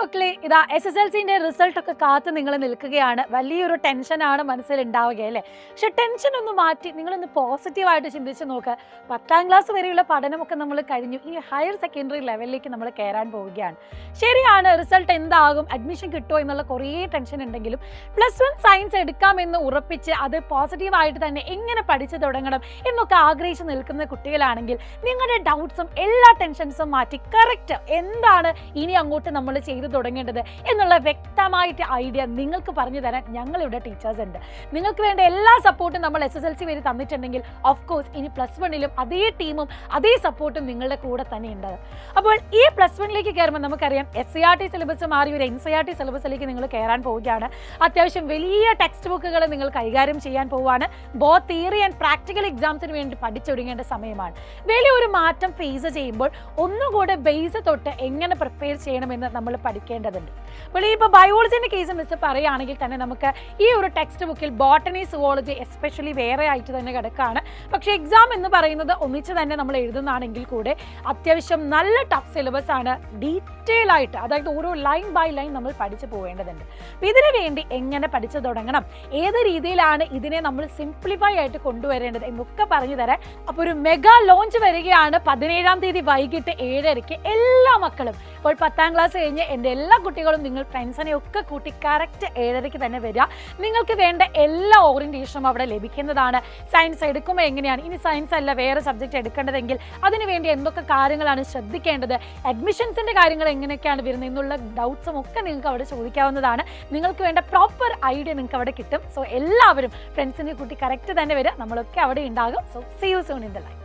മക്കളെ, ഇതാ SSLCന്റെ റിസൾട്ട് ഒക്കെ കാത്ത് നിങ്ങൾ നിൽക്കുകയാണ്. വലിയൊരു ടെൻഷനാണ് മനസ്സിൽ ഉണ്ടാവുക അല്ലേ? പക്ഷെ ടെൻഷൻ ഒന്ന് മാറ്റി നിങ്ങളൊന്ന് പോസിറ്റീവായിട്ട് ചിന്തിച്ച് നോക്കുക. 10ാം ക്ലാസ് വരെയുള്ള പഠനമൊക്കെ നമ്മൾ കഴിഞ്ഞു. ഈ ഹയർ സെക്കൻഡറി ലെവലിലേക്ക് നമ്മൾ കയറാൻ പോവുകയാണ്. ശരിയാണ്, റിസൾട്ട് എന്താകും, അഡ്മിഷൻ കിട്ടുമോ എന്നുള്ള കുറേ ടെൻഷൻ ഉണ്ടെങ്കിലും +1 സയൻസ് എടുക്കാമെന്ന് ഉറപ്പിച്ച് അത് പോസിറ്റീവായിട്ട് തന്നെ എങ്ങനെ പഠിച്ചു തുടങ്ങണം എന്നൊക്കെ ആഗ്രഹിച്ച് നിൽക്കുന്ന കുട്ടികളാണെങ്കിൽ നിങ്ങളുടെ ഡൗട്ട്സും എല്ലാ ടെൻഷൻസും മാറ്റി കറക്റ്റ് എന്താണ് ഇനി അങ്ങോട്ട് നമ്മൾ ചെയ്തു തുടങ്ങേണ്ടത് എന്നുള്ള വ്യക്തമായിട്ട് ഐഡിയ നിങ്ങൾക്ക് പറഞ്ഞു തരാൻ ഞങ്ങളിവിടെ ടീച്ചേഴ്സ് ഉണ്ട്. നിങ്ങൾക്ക് വേണ്ട എല്ലാ സപ്പോർട്ടും നമ്മൾ SSLC വരെ തന്നിട്ടുണ്ടെങ്കിൽ ഓഫ് കോഴ്സ് ഇനി +1ലും അതേ ടീമും അതേ സപ്പോർട്ടും നിങ്ങളുടെ കൂടെ തന്നെ ഉണ്ട്. അപ്പോൾ ഈ +1ലേക്ക് കയറുമ്പോൾ നമുക്കറിയാം SCRT സിലബസ് മാറി ഒരു NCERT സിലബസിലേക്ക് നിങ്ങൾ കയറാൻ പോവുകയാണ്. അത്യാവശ്യം വലിയ ടെക്സ്റ്റ് ബുക്കുകൾ നിങ്ങൾ കൈകാര്യം ചെയ്യാൻ പോവുകയാണ്. ബോത്ത് തിയറി ആൻഡ് പ്രാക്ടിക്കൽ എക്സാംസിന് വേണ്ടി പഠിച്ചൊരുങ്ങേണ്ട സമയമാണ്. വലിയൊരു മാറ്റം ഫേസ് ചെയ്യുമ്പോൾ ഒന്നുകൂടെ ബേസ് തൊട്ട് എങ്ങനെ പ്രിപ്പയർ ചെയ്യണമെന്ന് നമ്മൾ പഠിക്കേണ്ടതുണ്ട്. അപ്പോൾ ഇപ്പോൾ ബയോളജിൻ്റെ കേസ് മിസ് പറയുകയാണെങ്കിൽ തന്നെ നമുക്ക് ഈ ഒരു ടെക്സ്റ്റ് ബുക്കിൽ ബോട്ടണി സുവോളജി എസ്പെഷ്യലി വേറെ ആയിട്ട് തന്നെ കിടക്കുകയാണ്. പക്ഷേ എക്സാം എന്ന് പറയുന്നത് ഒന്നിച്ച് തന്നെ നമ്മൾ എഴുതുന്നതാണെങ്കിൽ കൂടെ അത്യാവശ്യം നല്ല ടഫ് സിലബസ് ആണ്. ഡീറ്റെയിൽ ആയിട്ട്, അതായത് ഓരോ ലൈൻ ബൈ ലൈൻ നമ്മൾ പഠിച്ചു പോകേണ്ടതുണ്ട്. അപ്പോൾ ഇതിനു വേണ്ടി എങ്ങനെ പഠിച്ചു തുടങ്ങണം, ഏത് രീതിയിലാണ് ഇതിനെ നമ്മൾ സിംപ്ലിഫൈ ആയിട്ട് കൊണ്ടുവരേണ്ടത് എന്നൊക്കെ പറഞ്ഞു തരാൻ അപ്പോൾ ഒരു മെഗാ ലോഞ്ച് വരികയാണ് 17ാം തീയതി വൈകിട്ട് 7:30. എല്ലാ മക്കളും ഇപ്പോൾ 10ാം ക്ലാസ് കഴിഞ്ഞ് എൻ്റെ എല്ലാ കുട്ടികളും നിങ്ങൾ ഫ്രണ്ട്സിനെ ഒക്കെ കൂട്ടി കറക്റ്റ് 7:30 തന്നെ വരിക. നിങ്ങൾക്ക് വേണ്ട എല്ലാ ഓറിയൻറ്റേഷനും അവിടെ ലഭിക്കുന്നതാണ്. സയൻസ് എടുക്കുമ്പോൾ എങ്ങനെയാണ്, ഇനി സയൻസ് അല്ല വേറെ സബ്ജക്റ്റ് എടുക്കേണ്ടതെങ്കിൽ അതിനുവേണ്ടി എന്തൊക്കെ കാര്യങ്ങളാണ് ശ്രദ്ധിക്കേണ്ടത്, അഡ്മിഷൻസിൻ്റെ കാര്യങ്ങൾ എങ്ങനെയൊക്കെയാണ് വരുന്നത് എന്നുള്ള ഡൗട്ട്സും ഒക്കെ നിങ്ങൾക്ക് അവിടെ ചോദിക്കാവുന്നതാണ്. നിങ്ങൾക്ക് വേണ്ട പ്രോപ്പർ ഐഡിയ നിങ്ങൾക്ക് അവിടെ കിട്ടും. സോ എല്ലാവരും ഫ്രണ്ട്സിനെ കൂട്ടി കറക്റ്റ് തന്നെ വരിക. നമ്മളൊക്കെ അവിടെ ഉണ്ടാകും. So see you soon in the life.